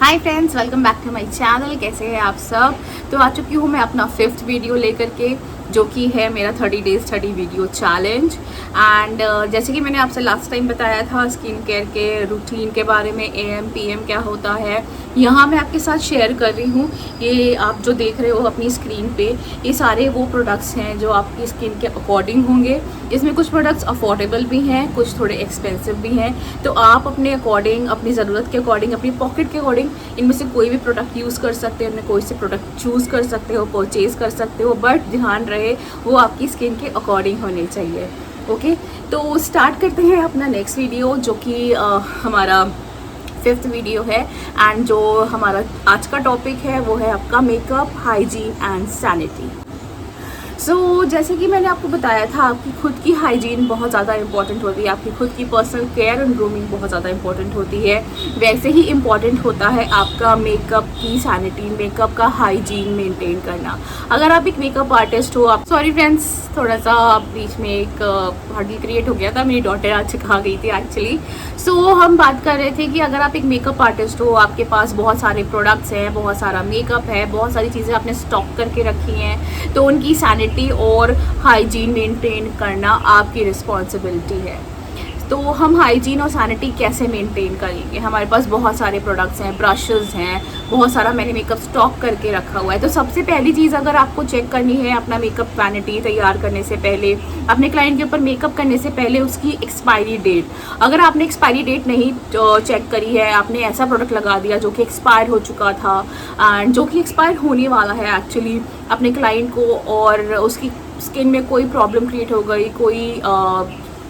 Hi friends, welcome back to my channel. कैसे हैं आप सब। तो आ चुकी हूँ मैं अपना 5th वीडियो लेकर के, जो कि है मेरा 30 डेज 30 वीडियो चैलेंज। एंड जैसे कि मैंने आपसे लास्ट टाइम बताया था स्किन केयर के रूटीन के बारे में, AM PM क्या होता है, यहाँ मैं आपके साथ शेयर कर रही हूँ। ये आप जो देख रहे हो अपनी स्क्रीन पे, ये सारे वो प्रोडक्ट्स हैं जो आपकी स्किन के अकॉर्डिंग होंगे। इसमें कुछ प्रोडक्ट्स अफोर्डेबल भी हैं, कुछ थोड़े एक्सपेंसिव भी हैं। तो आप अपने अकॉर्डिंग, अपनी ज़रूरत के अकॉर्डिंग, अपनी पॉकेट के अकॉर्डिंग इनमें से कोई भी प्रोडक्ट यूज़ कर सकते हो, इनमें कोई से प्रोडक्ट चूज़ कर सकते हो, परचेज़ कर सकते हो। बट ध्यान रहे वो आपकी स्किन के अकॉर्डिंग होने चाहिए। ओके, तो स्टार्ट करते हैं अपना नेक्स्ट वीडियो, जो कि हमारा 5th वीडियो है। एंड जो हमारा आज का टॉपिक है वो है आपका मेकअप, हाइजीन एंड सैनिटी। जैसे कि मैंने आपको बताया था, आपकी खुद की हाइजीन बहुत ज़्यादा इंपॉर्टेंट होती है, आपकी खुद की पर्सनल केयर एंड ग्रूमिंग बहुत ज़्यादा इंपॉर्टेंट होती है। वैसे ही इंपॉर्टेंट होता है आपका मेकअप की सैनिटी, मेकअप का हाइजीन मेंटेन करना। अगर आप एक मेकअप आर्टिस्ट हो, आप सॉरी फ्रेंड्स, थोड़ा सा बीच में एक हर्डल क्रिएट हो गया था, मेरी डॉटर आज सिखा गई थी एक्चुअली। हम बात कर रहे थे कि अगर आप एक मेकअप आर्टिस्ट हो, आपके पास बहुत सारे प्रोडक्ट्स हैं, बहुत सारा मेकअप है, बहुत सारी चीज़ें आपने स्टॉक करके रखी हैं, तो उनकी सैनिटी और हाइजीन मेंटेन करना आपकी रिस्पॉन्सिबिलिटी है। तो हम हाइजीन और सैनिटी कैसे मेंटेन करेंगे। हमारे पास बहुत सारे प्रोडक्ट्स हैं, ब्रशेस हैं, बहुत सारा मैंने मेकअप स्टॉक करके रखा हुआ है। तो सबसे पहली चीज़ अगर आपको चेक करनी है अपना मेकअप वैनिटी तैयार करने से पहले, अपने क्लाइंट के ऊपर मेकअप करने से पहले, उसकी एक्सपायरी डेट। अगर आपने एक्सपायरी डेट नहीं चेक करी है, आपने ऐसा प्रोडक्ट लगा दिया जो कि एक्सपायर हो चुका था एंड जो कि एक्सपायर होने वाला है एक्चुअली अपने क्लाइंट को, और उसकी स्किन में कोई प्रॉब्लम क्रिएट हो गई, कोई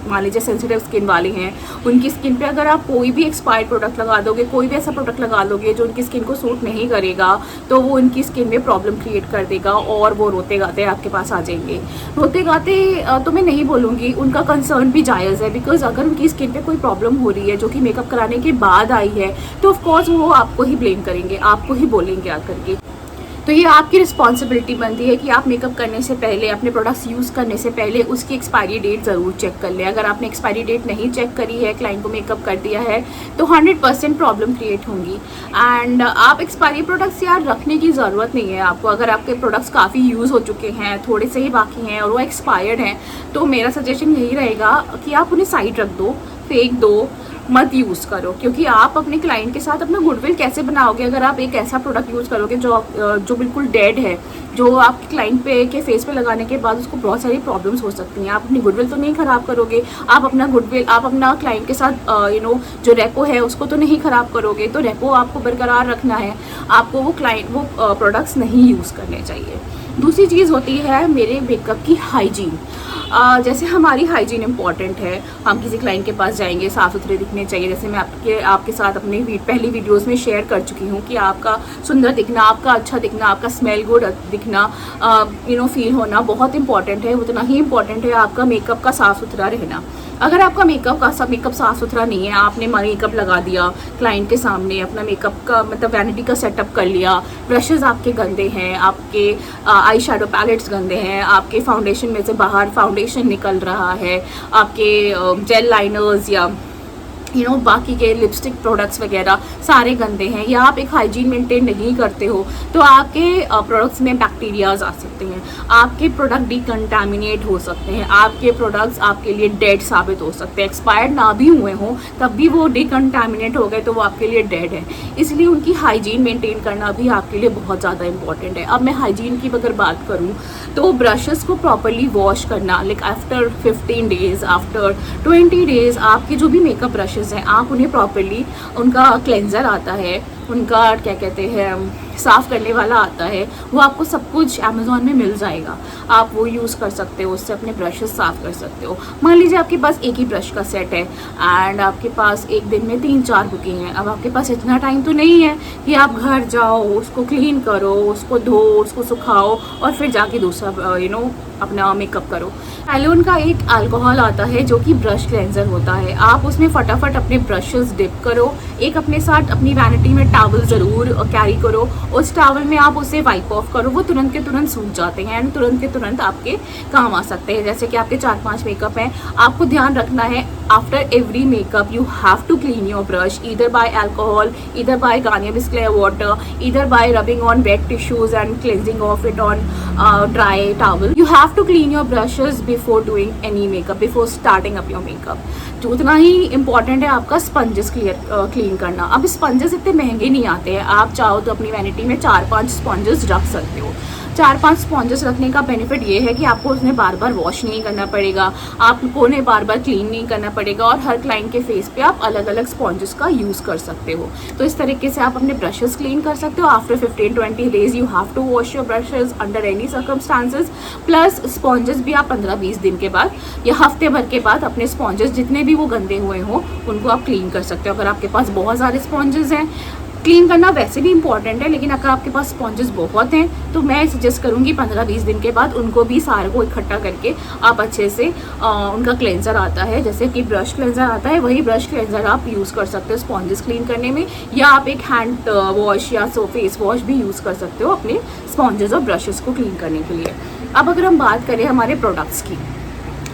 मान लीजिए सेंसिटिव स्किन वाले हैं, उनकी स्किन पे अगर आप कोई भी एक्सपायर्ड प्रोडक्ट लगा दोगे, कोई भी ऐसा प्रोडक्ट लगा दोगे जो उनकी स्किन को सूट नहीं करेगा, तो वो उनकी स्किन में प्रॉब्लम क्रिएट कर देगा और वो रोते गाते आपके पास आ जाएंगे। रोते गाते तो मैं नहीं बोलूँगी, उनका कंसर्न भी जायज़ है, बिकॉज अगर उनकी स्किन पे कोई प्रॉब्लम हो रही है जो कि मेकअप कराने के बाद आई है, तो ऑफकोर्स वो आपको ही ब्लेम करेंगे, आपको ही बोलेंगे आकर के। तो ये आपकी रिस्पॉन्सिबिलिटी बनती है कि आप मेकअप करने से पहले, अपने प्रोडक्ट्स यूज़ करने से पहले उसकी एक्सपायरी डेट ज़रूर चेक कर लें। अगर आपने एक्सपायरी डेट नहीं चेक करी है, क्लाइंट को मेकअप कर दिया है, तो 100% प्रॉब्लम क्रिएट होंगी। एंड आप एक्सपायरी प्रोडक्ट्स यार रखने की ज़रूरत नहीं है आपको। अगर आपके प्रोडक्ट्स काफ़ी यूज़ हो चुके हैं, थोड़े से ही बाकी हैं और वो एक्सपायर्ड हैं, तो मेरा सजेशन यही रहेगा कि आप उन्हें साइड रख दो, फेंक दो, मत यूज़ करो। क्योंकि आप अपने क्लाइंट के साथ अपना गुडविल कैसे बनाओगे अगर आप एक ऐसा प्रोडक्ट यूज़ करोगे जो बिल्कुल डेड है, जो आपके क्लाइंट के फेस पे लगाने के बाद उसको बहुत सारी प्रॉब्लम्स हो सकती हैं। आप अपनी गुडविल तो नहीं ख़राब करोगे, आप अपना क्लाइंट के साथ जो रेपो है उसको तो नहीं ख़राब करोगे। तो रेपो आपको बरकरार रखना है, आपको वो प्रोडक्ट्स नहीं यूज़ करने चाहिए। दूसरी चीज़ होती है मेरे मेकअप की हाइजीन। जैसे हमारी हाइजीन इंपॉर्टेंट है, हम किसी क्लाइंट के पास जाएंगे, साफ़ सुथरे दिखने चाहिए। जैसे मैं आपके साथ अपनी पहली वीडियोस में शेयर कर चुकी हूँ कि आपका सुंदर दिखना, आपका अच्छा दिखना, आपका स्मेल गुड दिखना, फील होना बहुत इंपॉर्टेंट है। उतना ही इंपॉर्टेंट है आपका मेकअप का साफ़ सुथरा रहना। अगर आपका मेकअप साफ़ सुथरा नहीं है, आपने मेकअप लगा दिया क्लाइंट के सामने, अपना मेकअप का मतलब वैनिटी का सेटअप कर लिया, ब्रशेज़ आपके गंदे हैं, आपके आई शेडो पैलेट्स गंदे हैं, आपके फाउंडेशन में से बाहर फाउंडेशन निकल रहा है, आपके जेल लाइनर्स या बाकी के लिपस्टिक प्रोडक्ट्स वगैरह सारे गंदे हैं, या आप एक हाइजीन मेंटेन नहीं करते हो, तो आपके प्रोडक्ट्स में बैक्टीरियाज आ सकते हैं, आपके प्रोडक्ट डिकंटामिनेट हो सकते हैं, आपके प्रोडक्ट्स आपके लिए डेड साबित हो सकते हैं। एक्सपायर्ड ना भी हुए हों तब भी वो डिकंटामिनेट हो गए तो वो आपके लिए डेड है। इसलिए उनकी हाइजीन मेंटेन करना भी आपके लिए बहुत ज़्यादा इंपॉर्टेंट है। अब मैं हाइजीन की अगर बात करूँ तो ब्रशेस को प्रॉपरली वॉश करना, like after 15 days, after 20 days, आपके जो भी मेकअप ब्रशेस हैं आप उन्हें प्रॉपरली, उनका क्लेंजर आता है, उनका क्या कहते हैं साफ़ करने वाला आता है, वो आपको सब कुछ अमेज़ॉन में मिल जाएगा। आप वो यूज़ कर सकते हो, उससे अपने ब्रशेस साफ़ कर सकते हो। मान लीजिए आपके पास एक ही ब्रश का सेट है एंड आपके पास एक दिन में 3-4 बुकिंग हैं। अब आपके पास इतना टाइम तो नहीं है कि आप घर जाओ, उसको क्लीन करो, उसको धो, उसको सुखाओ और फिर जाके दूसरा अपना मेकअप करो। एलोन का एक अल्कोहल आता है जो कि ब्रश क्लेंजर होता है, आप उसमें फटाफट अपने ब्रशेस डिप करो। एक अपने साथ अपनी वैनिटी में टॉवल ज़रूर कैरी करो, उस टॉवल में आप उसे वाइप ऑफ करो, वो तुरंत के तुरंत सूख जाते हैं एंड तुरंत के तुरंत आपके काम आ सकते हैं। जैसे कि आपके 4-5 मेकअप हैं, आपको ध्यान रखना है after every makeup you have to clean your brush either by alcohol, either by Garnier Bis Clear water, either by rubbing on wet tissues and cleansing off it on dry towel. You have to clean your brushes before doing any makeup, before starting up your makeup. तो उतना ही important है आपका sponges clean करना. अब sponges इतने महंगे नहीं आते हैं. आप चाहो तो अपनी वैनिटी में 4-5 स्पंजेस रख सकते हो. 4-5 स्पॉन्जेस रखने का बेनिफिट ये है कि आपको उसमें बार बार वॉश नहीं करना पड़ेगा, आपको उन्हें बार बार क्लीन नहीं करना पड़ेगा, और हर क्लाइंट के फेस पे आप अलग अलग स्पॉन्जेस का यूज़ कर सकते हो. तो इस तरीके से आप अपने ब्रशेस क्लीन कर सकते हो. After 15-20 days you have to wash your brushes under any circumstances. Plus sponges भी आप 15-20 दिन के बाद या हफ्ते भर के बाद अपने स्पॉन्जेस जितने भी वो गंदे हुए हों उनको आप क्लीन कर सकते हो. अगर आपके पास बहुत सारे स्पॉन्जेस हैं, क्लीन करना वैसे भी इंपॉर्टेंट है, लेकिन अगर आपके पास स्पॉन्जेस बहुत हैं तो मैं सजेस्ट करूँगी 15-20 दिन के बाद उनको भी सारे को इकट्ठा करके आप अच्छे से उनका क्लेंजर आता है, जैसे कि ब्रश क्लेंजर आता है, वही ब्रश क्लेंजर आप यूज़ कर सकते हो स्पॉन्जेस क्लीन करने में, या आप एक हैंड वॉश या फेस वॉश भी यूज़ कर सकते हो अपने स्पॉन्जेस और ब्रशेस को क्लीन करने के लिए. अब अगर हम बात करें हमारे प्रोडक्ट्स की,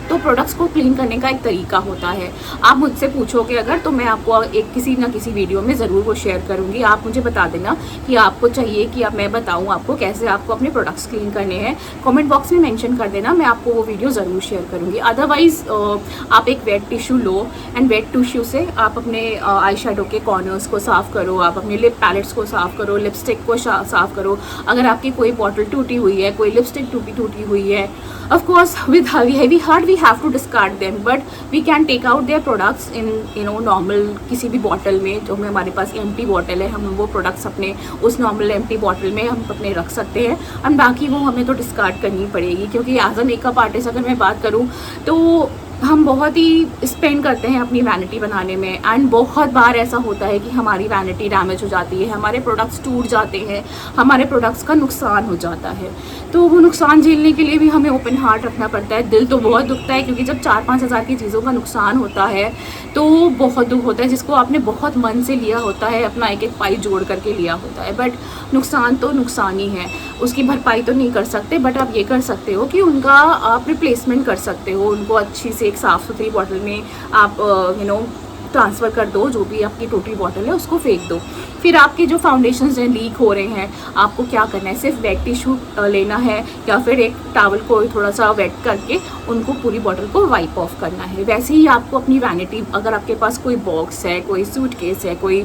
तो प्रोडक्ट्स को क्लीन करने का एक तरीका होता है. आप मुझसे पूछोगे अगर, तो मैं आपको एक किसी ना किसी वीडियो में ज़रूर वो शेयर करूँगी. आप मुझे बता देना कि आपको चाहिए कि मैं बताऊँ आपको कैसे आपको अपने प्रोडक्ट्स क्लीन करने हैं. कमेंट बॉक्स में मेंशन कर देना, मैं आपको वो वीडियो ज़रूर शेयर करूँगी. अदरवाइज़ आप एक wet tissue low and wait tissue से आप अपने आई शेडो के कॉर्नर्स को साफ़ करो, आप अपने लिप पैलेट्स को साफ़ करो, लिपस्टिक को साफ़ करो. अगर आपकी कोई बॉटल टूटी हुई है, कोई लिपस्टिक टूटी हुई है, of course with heavy heart we have to discard them, but we can take out their products in normal किसी भी बॉटल में, जो हमारे पास एम्प्टी बॉटल है, हम वो प्रोडक्ट्स अपने उस नॉर्मल एम्प्टी बॉटल में हम अपने रख सकते हैं, और बाकी वो हमें तो डिस्कार्ड करनी पड़ेगी. क्योंकि एज अ मेकअप आर्टिस्ट अगर मैं बात करूँ तो हम बहुत ही स्पेंड करते हैं अपनी वैनिटी बनाने में, एंड बहुत बार ऐसा होता है कि हमारी वैनिटी डैमेज हो जाती है, हमारे प्रोडक्ट्स टूट जाते हैं, हमारे प्रोडक्ट्स का नुकसान हो जाता है. तो वो नुकसान झेलने के लिए भी हमें ओपन हार्ट रखना पड़ता है. दिल तो बहुत दुखता है, क्योंकि जब 4-5 हज़ार की चीज़ों का नुकसान होता है तो बहुत दुख होता है, जिसको आपने बहुत मन से लिया होता है, अपना एक एक पाई जोड़ करके लिया होता है. बट नुकसान तो नुकसान ही है, उसकी भरपाई तो नहीं कर सकते, बट आप ये कर सकते हो कि उनका आप रिप्लेसमेंट कर सकते हो. उनको अच्छी से एक साफ़ सुथरी बॉटल में आप ट्रांसफ़र कर दो, जो भी आपकी टूटी बॉटल है उसको फेंक दो. फिर आपके जो फाउंडेशंस हैं लीक हो रहे हैं, आपको क्या करना है, सिर्फ वेट टिश्यू लेना है या फिर एक टॉवल को थोड़ा सा वेट करके उनको पूरी बॉटल को वाइप ऑफ करना है. वैसे ही आपको अपनी वैनिटी, अगर आपके पास कोई बॉक्स है, कोई सूटकेस है, कोई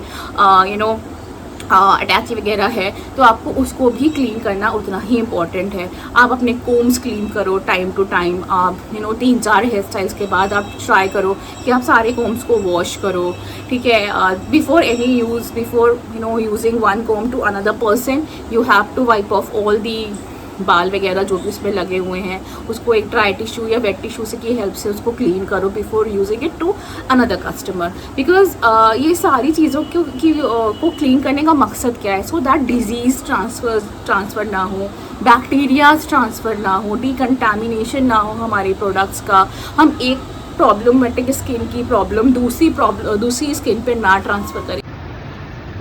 अटैची वगैरह है, तो आपको उसको भी क्लीन करना उतना ही इम्पॉर्टेंट है. आप अपने कोम्स क्लीन करो टाइम टू टाइम. आप 3-4 हेयर स्टाइल्स के बाद आप ट्राई करो कि आप सारे कोम्स को वॉश करो, ठीक है. Before any use, before using one comb to another person, you have to wipe off all the बाल वगैरह जो भी उसमें लगे हुए हैं, उसको एक ड्राई टिश्यू या वेट टिश्यू से की हेल्प से उसको क्लीन करो before using it to another customer. Because ये सारी चीज़ों को क्लीन करने का मकसद क्या है, सो दैट डिजीज़ ट्रांसफ़र ना हो, बैक्टीरियाज ट्रांसफ़र ना हो, डिकंटामिनेशन ना हो हमारे प्रोडक्ट्स का. हम एक प्रॉब्लमेटिक स्किन की प्रॉब्लम दूसरी स्किन पे ना ट्रांसफ़र करें.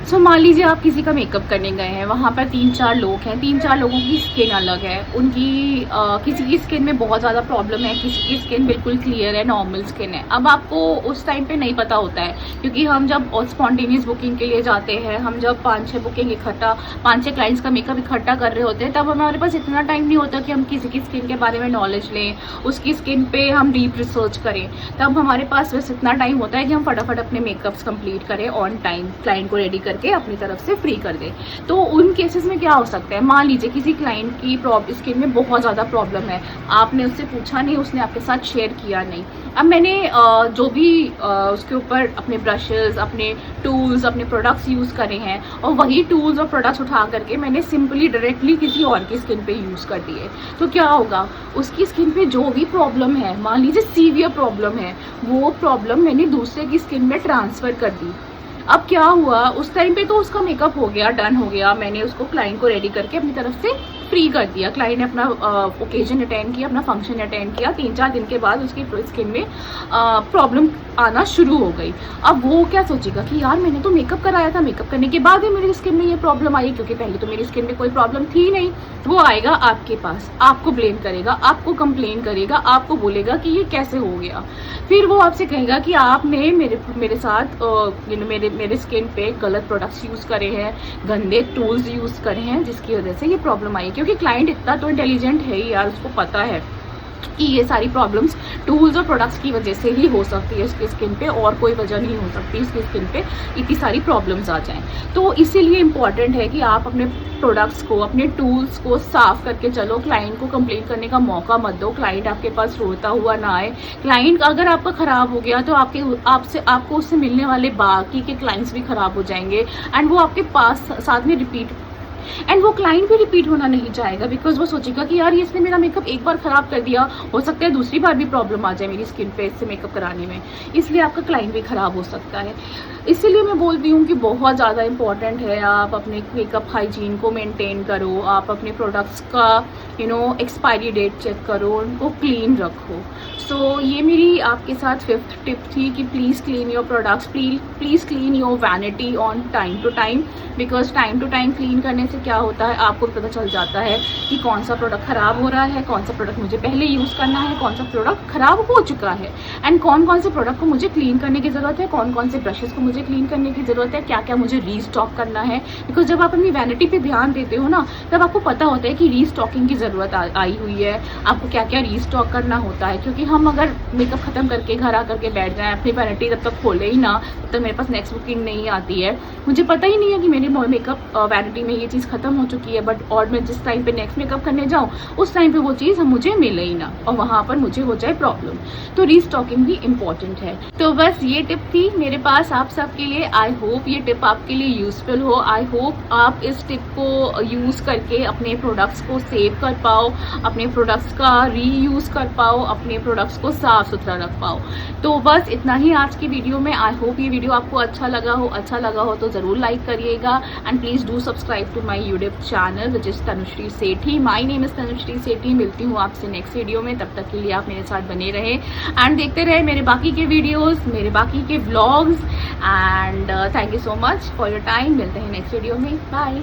सो मान लीजिए आप किसी का मेकअप करने गए हैं, वहाँ पर 3-4 लोग हैं, 3-4 लोगों की स्किन अलग है. उनकी किसी की स्किन में बहुत ज़्यादा प्रॉब्लम है, किसी की स्किन बिल्कुल क्लियर है, नॉर्मल स्किन है. अब आपको उस टाइम पे नहीं पता होता है, क्योंकि हम जब स्पॉन्टेनियस बुकिंग के लिए जाते हैं, हम जब 5-6 बुकिंग 5-6 क्लाइंट्स का मेकअप इकट्ठा कर रहे होते हैं, तब हमारे पास इतना टाइम नहीं होता कि हम किसी की स्किन के बारे में नॉलेज लें, उसकी स्किन पे हम डीप रिसर्च करें. तब हमारे पास बस इतना टाइम होता है कि हम फटाफट अपने मेकअप्स कंप्लीट करें ऑन टाइम, क्लाइंट को रेडी करके अपनी तरफ से फ्री कर दे. तो उन केसेस में क्या हो सकता है, मान लीजिए किसी क्लाइंट की स्किन में बहुत ज़्यादा प्रॉब्लम है, आपने उससे पूछा नहीं, उसने आपके साथ शेयर किया नहीं. अब मैंने जो भी उसके ऊपर अपने ब्रशेस, अपने टूल्स, अपने प्रोडक्ट्स यूज़ करे हैं, और वही टूल्स और प्रोडक्ट्स उठा करके मैंने सिंपली डायरेक्टली किसी और की स्किन पे यूज़ कर दिए, तो क्या होगा, उसकी स्किन पे जो भी प्रॉब्लम है, मान लीजिए सीवियर प्रॉब्लम है, वो प्रॉब्लम मैंने दूसरे की स्किन में ट्रांसफ़र कर दी. अब क्या हुआ, उस टाइम पे तो उसका मेकअप हो गया, डन हो गया, मैंने उसको क्लाइंट को रेडी करके अपनी तरफ से फ्री कर दिया। क्लाइंट ने अपना ओकेजन अटेंड किया, अपना फंक्शन अटेंड किया, 3-4 दिन के बाद उसकी स्किन में प्रॉब्लम आना शुरू हो गई। अब वो क्या सोचेगा कि यार मैंने तो मेकअप कराया था, मेकअप करने के बाद ही मेरी स्किन में ये प्रॉब्लम आई, क्योंकि पहले तो मेरी स्किन में कोई प्रॉब्लम थी नहीं। वो आएगा आपके पास, आपको ब्लेम करेगा, आपको कंप्लेन करेगा, आपको बोलेगा कि ये कैसे हो गया। फिर वो आपसे कहेगा कि आपने मेरे साथ मेरे स्किन पे गलत प्रोडक्ट्स यूज़ करे हैं, गंदे टूल्स यूज़ करे हैं, जिसकी वजह से ये प्रॉब्लम आई। क्योंकि क्लाइंट इतना तो इंटेलिजेंट है ही यार, उसको पता है कि ये सारी प्रॉब्लम्स टूल्स और प्रोडक्ट्स की वजह से ही हो सकती है इसकी स्किन पे, और कोई वजह नहीं हो सकती इसकी स्किन पे इतनी सारी प्रॉब्लम्स आ जाएं। तो इसीलिए इम्पॉर्टेंट है कि आप अपने प्रोडक्ट्स को, अपने टूल्स को साफ करके चलो। क्लाइंट को कंप्लेन करने का मौका मत दो, क्लाइंट आपके पास रोता हुआ ना आए। क्लाइंट अगर आपका ख़राब हो गया तो आपको उससे मिलने वाले बाकी के क्लाइंट्स भी ख़राब हो जाएंगे, एंड वो आपके पास साथ में वो क्लाइंट भी रिपीट होना नहीं चाहेगा, बिकॉज वो सोचेगा कि यार इसने मेरा मेकअप एक बार ख़राब कर दिया, हो सकता है दूसरी बार भी प्रॉब्लम आ जाए मेरी स्किन पे इससे मेकअप कराने में, इसलिए आपका क्लाइंट भी ख़राब हो सकता है। इसीलिए मैं बोलती हूँ कि बहुत ज़्यादा इंपॉर्टेंट है आप अपने मेकअप हाइजीन को मेंटेन करो, आप अपने प्रोडक्ट्स का एक्सपायरी डेट चेक करो, उनको क्लीन रखो। सो ये मेरी आपके साथ 5th टिप थी कि please clean your products, please clean your vanity on time to time, because time to time clean करने से क्या होता है आपको पता चल जाता है कि कौन सा प्रोडक्ट ख़राब हो रहा है, कौन सा प्रोडक्ट मुझे पहले यूज़ करना है, कौन सा प्रोडक्ट ख़राब हो चुका है, एंड कौन से प्रोडक्ट को मुझे क्लीन करने की ज़रूरत है, कौन से ब्रशेज़ को मुझे क्लीन करने की ज़रूरत है, क्या क्या मुझे रीस्टॉक करना है। बिकॉज जब आप अपनी वैनिटी पे ध्यान देते हो ना, तब आपको पता होता है कि रीस्टॉकिंग की ज़रूरत आई हुई है, आपको क्या क्या रीस्टॉक करना होता है। क्योंकि हम अगर मेकअप ख़त्म करके घर आकर के बैठ जाएँ, अपनी वैनिटी जब तक खोले ही ना, तब तक मेरे पास नेक्स्ट बुकिंग नहीं आती है, मुझे पता ही नहीं है कि मेरी मेकअप वैनिटी में ये चीज़ ख़त्म हो चुकी है, बट और मैं जिस टाइम पे नेक्स्ट मेकअप करने जाऊँ उस टाइम पे वो चीज़ मुझे मिले ही ना, और वहाँ पर मुझे हो जाए प्रॉब्लम। तो रीस्टॉकिंग भी इम्पॉर्टेंट है। तो बस ये टिप थी मेरे पास आप सबके लिए। आई होप ये टिप आपके लिए यूजफुल हो। आई होप आप इस टिप को यूज़ करके अपने प्रोडक्ट्स को सेव कर पाओ, अपने प्रोडक्ट्स का रीयूज़ कर पाओ, अपने प्रोडक्ट्स को साफ सुथरा रख पाओ। तो बस इतना ही आज की वीडियो में। आई होप ये वीडियो आपको अच्छा लगा हो तो ज़रूर लाइक करिएगा, and please do subscribe to my YouTube channel which is Tanushree Sethi. My name is Tanushree Sethi. मिलती हूँ आपसे नेक्स्ट वीडियो में, तब तक के लिए आप मेरे साथ बने रहे एंड देखते रहे मेरे बाकी के वीडियोज़, मेरे बाकी के vlogs, and thank you so much for your time. मिलते हैं नेक्स्ट वीडियो में। बाय।